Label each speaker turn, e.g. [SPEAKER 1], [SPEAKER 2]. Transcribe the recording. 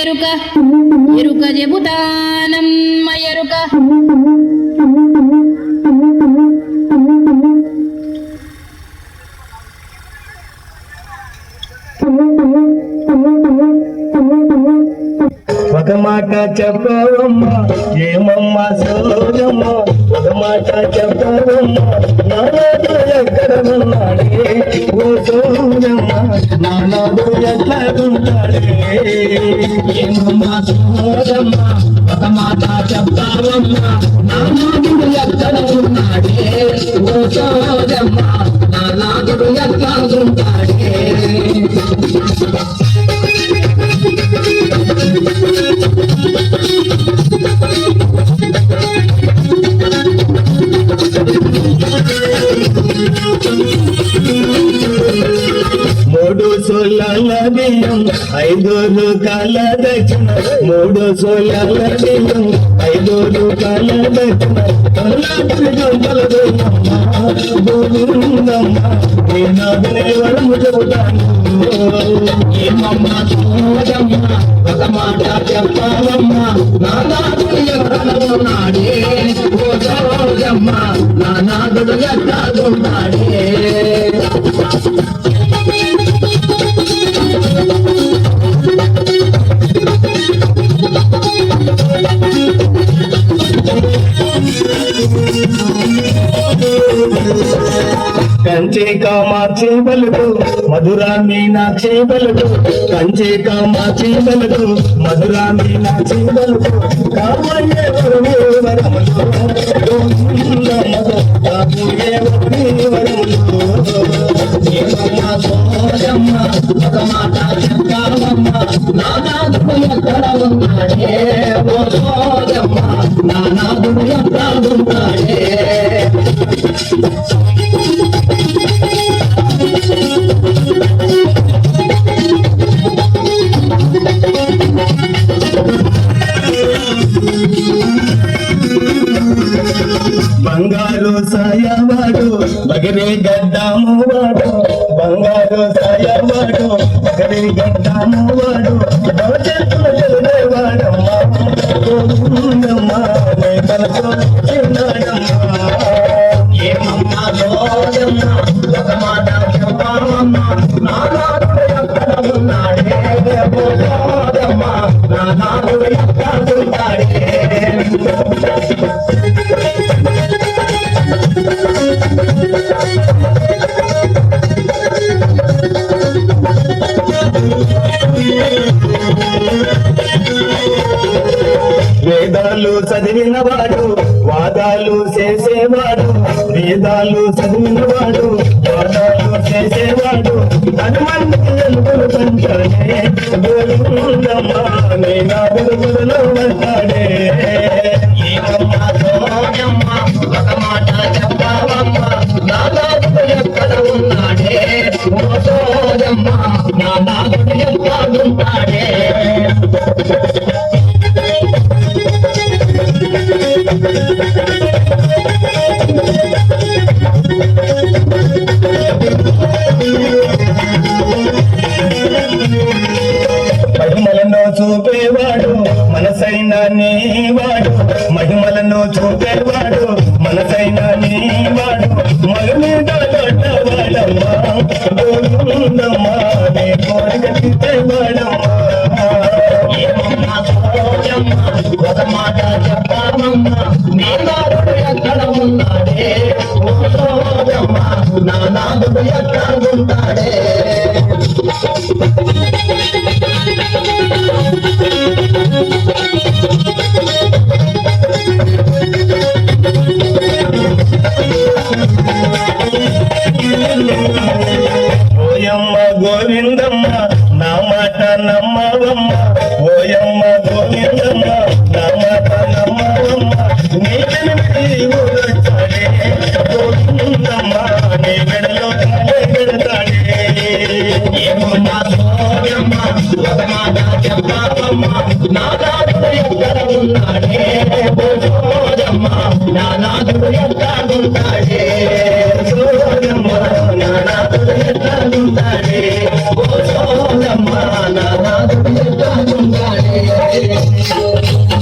[SPEAKER 1] ఎరుక ఎరుక చెబుతానమ్మ ఎరుక
[SPEAKER 2] ఒక మాట చెప్పవమ్మా ఏమమ్మా సోదమ్మ ఒక మాట చెప్పవమ్మా నానాడు ఎక్కడ ఉన్నాడే ఓ సోదమ్మ నానాడు ఎట్లా ఉంటాడే
[SPEAKER 3] ఏమమ్మా సోదమ్మ ఒక మాట చెప్తావమ్మా నానాదుడు ఎక్కడ ఉన్నాడే ఓ సోదమ్మ నానాదుడు ఎట్లా ఉంటాడే
[SPEAKER 2] మూడు సోలాల బియ్యం 5 రూపాయల దక్షిణ మూడు సోలాల బియ్యం 5 రూపాయల దక్షిణ చెబుతాను
[SPEAKER 3] ఏమమ్మా సోదమ్మ ఒక మాట చెప్పావమ్మా నానాదుడు ఎక్కడ ఉన్నాడే ఓ సోదమ్మ నానాదుడు ఎక్కడ ఉన్నాడే
[SPEAKER 2] కంచి కామాక్షి బలుగు మధురా మీనాక్షి బలుగు కంచి కామాక్షి బలుగు మధురా మీనాక్షి బలుగు కామయ్యే
[SPEAKER 3] ఏమమ్మా సోదమ్మ ఒక మాట చెప్పావమ్మ నానాదుడు ఎక్కడ ఉన్నాడే ఓ సోదమ్మ నానాదుడు ఎక్కడ ఉన్నాడే
[SPEAKER 2] బంగారు సాయవాడు బగరే గడ్డాము వాడు బంగారు సాయవాడు బగరే గడ్డాము వాడు వాడమ్మా
[SPEAKER 3] ఏమమ్మా సోదమ్మ ఒక మాట చెప్పావమ్మ నానాదుడు ఎక్కడ ఉన్నాడే ఓ సోదమ్మ నానాదుడు ఎక్కడ ఉన్నాడే
[SPEAKER 2] వేదాలు చదివినవాడు వాదాలు చేసేవాడు వేదాలు చదివినవాడు వాదాలు చేసేవాడు హనుమంతుడు ఎలుగులు పంచాడే గోవిందమ్మా నేనా బురుగులో పడ్డాడే
[SPEAKER 3] ఏమమ్మా సోదమ్మ ఒక మాట చెప్పావమ్మ నానాదుడు ఎక్కడ ఉన్నాడే ఓ సోదమ్మ నానాదుడు ఎక్కడ ఉన్నాడే
[SPEAKER 2] మహిమలను చూపేవాడు మనసైన నీవాడు మహిమలను చూపేవాడు మనసైన నీవాడు మగ మీద వాడమ్మా గోవిందమ్మా నీ కోరిక తీర్చేవాడమ్మా
[SPEAKER 3] ఏమమ్మా సోదమ్మ ఒక మాట చెప్పావమ్మ నానాదుడు ఎక్కడ ఉన్నాడే ఓ సోదమ్మ నానాదుడు ఎక్కడ ఉన్నాడే
[SPEAKER 2] ఓయమ్మ గోవిందమ్మ నా మాట నమ్మవమ్మ ఓయమ్మ గోవిందమ్మ నా మాట నమ్మవమ్మ నీకెనిమిది ఊరొచ్చాడే గోవిందమ్మ నీ మెడలో పెడతాడే
[SPEAKER 3] ఏమమ్మా సోదమ్మ ఒక మాట చెప్పావమ్మ నానాదుడు ఎక్కడ ఉన్నాడే ఓ సోదమ్మ నానాదుడు ఎక్కడ ఉన్నాడే